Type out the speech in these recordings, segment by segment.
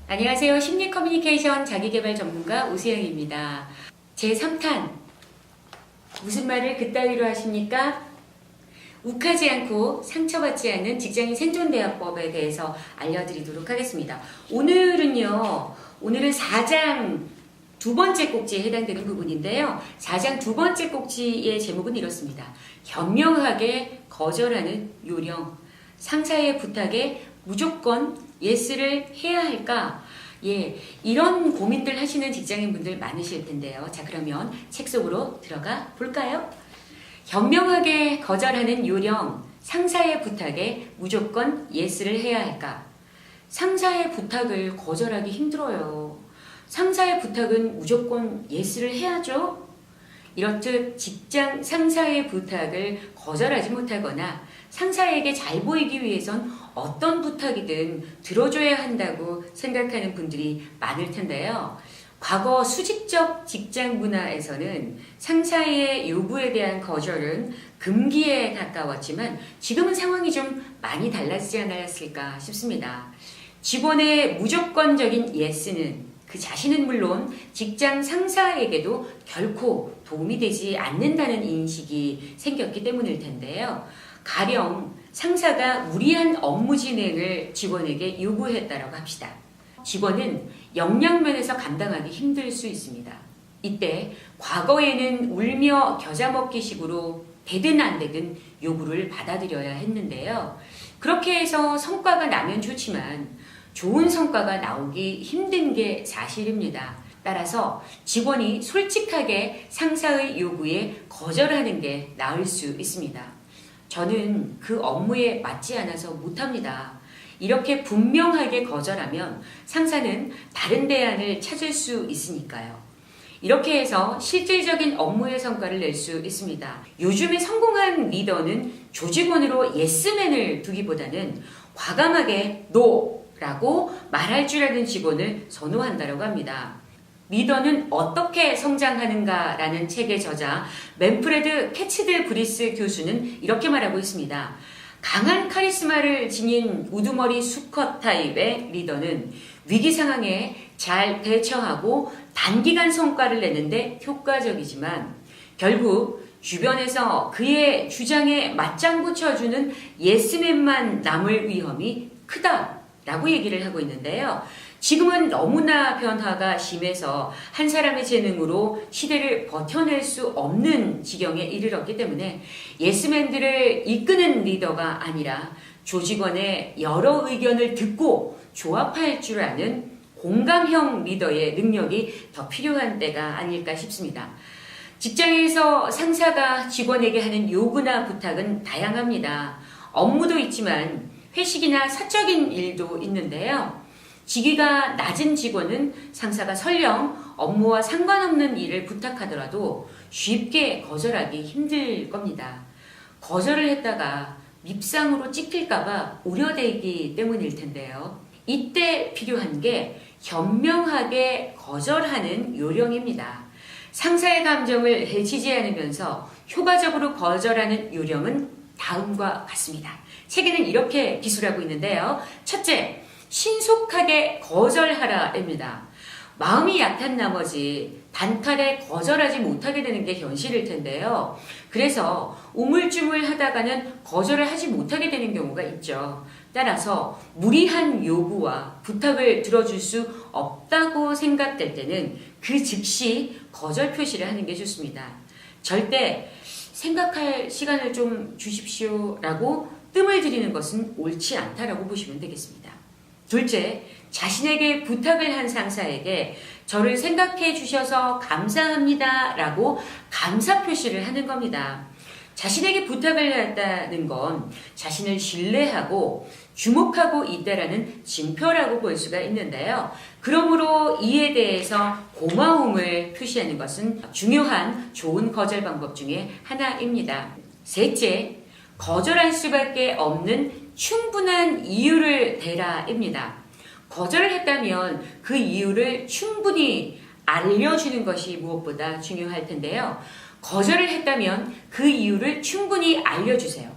안녕하세요. 심리 커뮤니케이션 자기계발 전문가 오수영입니다. 제3탄 무슨 말을 그따위로 하십니까? 욱하지 않고 상처받지 않는 직장인 생존대화법에 대해서 알려드리도록 하겠습니다. 오늘은 4장 두 번째 꼭지에 해당되는 부분인데요. 4장 두 번째 꼭지의 제목은 이렇습니다. 현명하게 거절하는 요령, 상사의 부탁에 무조건 예스를 해야 할까? 이런 고민들 하시는 직장인분들 많으실 텐데요. 자, 그러면 책 속으로 들어가 볼까요? 현명하게 거절하는 요령, 상사의 부탁에 무조건 예스를 해야 할까? 상사의 부탁을 거절하기 힘들어요. 상사의 부탁은 무조건 예스를 해야죠. 이렇듯 직장 상사의 부탁을 거절하지 못하거나 상사에게 잘 보이기 위해선 어떤 부탁이든 들어줘야 한다고 생각하는 분들이 많을 텐데요. 과거 수직적 직장 문화에서는 상사의 요구에 대한 거절은 금기에 가까웠지만 지금은 상황이 좀 많이 달라지지 않았을까 싶습니다. 직원의 무조건적인 예스는 그 자신은 물론 직장 상사에게도 결코 도움이 되지 않는다는 인식이 생겼기 때문일 텐데요. 가령 상사가 무리한 업무 진행을 직원에게 요구했다고 합시다. 직원은 역량면에서 감당하기 힘들 수 있습니다. 이때 과거에는 울며 겨자 먹기 식으로 되든 안 되든 요구를 받아들여야 했는데요. 그렇게 해서 성과가 나면 좋지만 좋은 성과가 나오기 힘든 게 사실입니다. 따라서 직원이 솔직하게 상사의 요구에 거절하는 게 나을 수 있습니다. 저는 그 업무에 맞지 않아서 못합니다. 이렇게 분명하게 거절하면 상사는 다른 대안을 찾을 수 있으니까요. 이렇게 해서 실질적인 업무의 성과를 낼 수 있습니다. 요즘에 성공한 리더는 조직원으로 예스맨을 두기보다는 과감하게 노라고 말할 줄 아는 직원을 선호한다고 합니다. 리더는 어떻게 성장하는가라는 책의 저자 맨프레드 캐치드 브리스 교수는 이렇게 말하고 있습니다. 강한 카리스마를 지닌 우두머리 수컷 타입의 리더는 위기 상황에 잘 대처하고 단기간 성과를 내는데 효과적이지만 결국 주변에서 그의 주장에 맞장구 쳐주는 예스맨만 남을 위험이 크다라고 얘기를 하고 있는데요. 지금은 너무나 변화가 심해서 한 사람의 재능으로 시대를 버텨낼 수 없는 지경에 이르렀기 때문에 예스맨들을 이끄는 리더가 아니라 조직원의 여러 의견을 듣고 조합할 줄 아는 공감형 리더의 능력이 더 필요한 때가 아닐까 싶습니다. 직장에서 상사가 직원에게 하는 요구나 부탁은 다양합니다. 업무도 있지만 회식이나 사적인 일도 있는데요. 직위가 낮은 직원은 상사가 설령 업무와 상관없는 일을 부탁하더라도 쉽게 거절하기 힘들 겁니다. 거절을 했다가 밉상으로 찍힐까봐 우려되기 때문일 텐데요. 이때 필요한 게 현명하게 거절하는 요령입니다. 상사의 감정을 해치지 않으면서 효과적으로 거절하는 요령은 다음과 같습니다. 책에는 이렇게 기술하고 있는데요. 첫째, 신속하게 거절하라입니다. 마음이 약한 나머지 단칼에 거절하지 못하게 되는 게 현실일 텐데요. 그래서 우물쭈물 하다가는 거절을 하지 못하게 되는 경우가 있죠. 따라서 무리한 요구와 부탁을 들어줄 수 없다고 생각될 때는 그 즉시 거절 표시를 하는 게 좋습니다. 절대 생각할 시간을 좀 주십시오 라고 뜸을 들이는 것은 옳지 않다라고 보시면 되겠습니다. 둘째, 자신에게 부탁을 한 상사에게 저를 생각해 주셔서 감사합니다 라고 감사 표시를 하는 겁니다. 자신에게 부탁을 했다는 건 자신을 신뢰하고 주목하고 있다라는 징표라고 볼 수가 있는데요. 그러므로 이에 대해서 고마움을 표시하는 것은 중요한 좋은 거절 방법 중에 하나입니다. 셋째, 거절할 수밖에 없는 충분한 이유를 대라입니다. 거절을 했다면 그 이유를 충분히 알려주는 것이 무엇보다 중요할 텐데요. 거절을 했다면 그 이유를 충분히 알려주세요.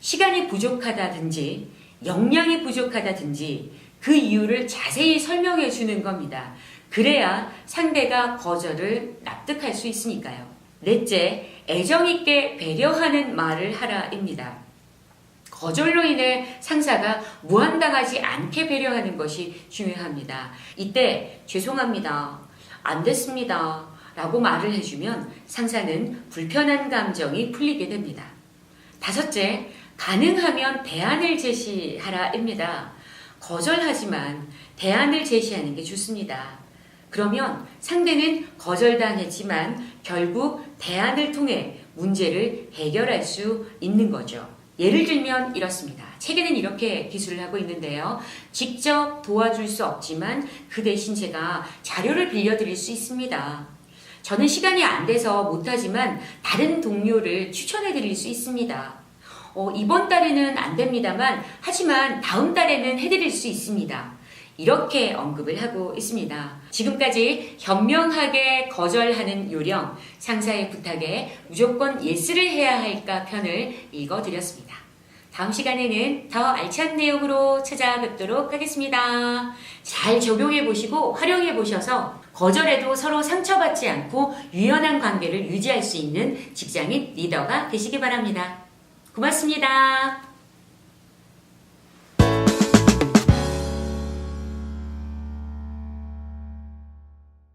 시간이 부족하다든지 역량이 부족하다든지 그 이유를 자세히 설명해 주는 겁니다. 그래야 상대가 거절을 납득할 수 있으니까요. 넷째, 애정 있게 배려하는 말을 하라입니다. 거절로 인해 상사가 무한당하지 않게 배려하는 것이 중요합니다. 이때 죄송합니다. 안 됐습니다. 라고 말을 해주면 상사는 불편한 감정이 풀리게 됩니다. 다섯째, 가능하면 대안을 제시하라입니다. 거절하지만 대안을 제시하는 게 좋습니다. 그러면 상대는 거절당했지만 결국 대안을 통해 문제를 해결할 수 있는 거죠. 예를 들면 이렇습니다. 책에는 이렇게 기술을 하고 있는데요. 직접 도와줄 수 없지만 그 대신 제가 자료를 빌려드릴 수 있습니다. 저는 시간이 안 돼서 못하지만 다른 동료를 추천해 드릴 수 있습니다. 이번 달에는 안 됩니다만 하지만 다음 달에는 해드릴 수 있습니다. 이렇게 언급을 하고 있습니다. 지금까지 현명하게 거절하는 요령, 상사의 부탁에 무조건 예스를 해야 할까 편을 읽어드렸습니다. 다음 시간에는 더 알찬 내용으로 찾아뵙도록 하겠습니다. 잘 적용해 보시고 활용해 보셔서 거절해도 서로 상처받지 않고 유연한 관계를 유지할 수 있는 직장인 리더가 되시기 바랍니다. 고맙습니다.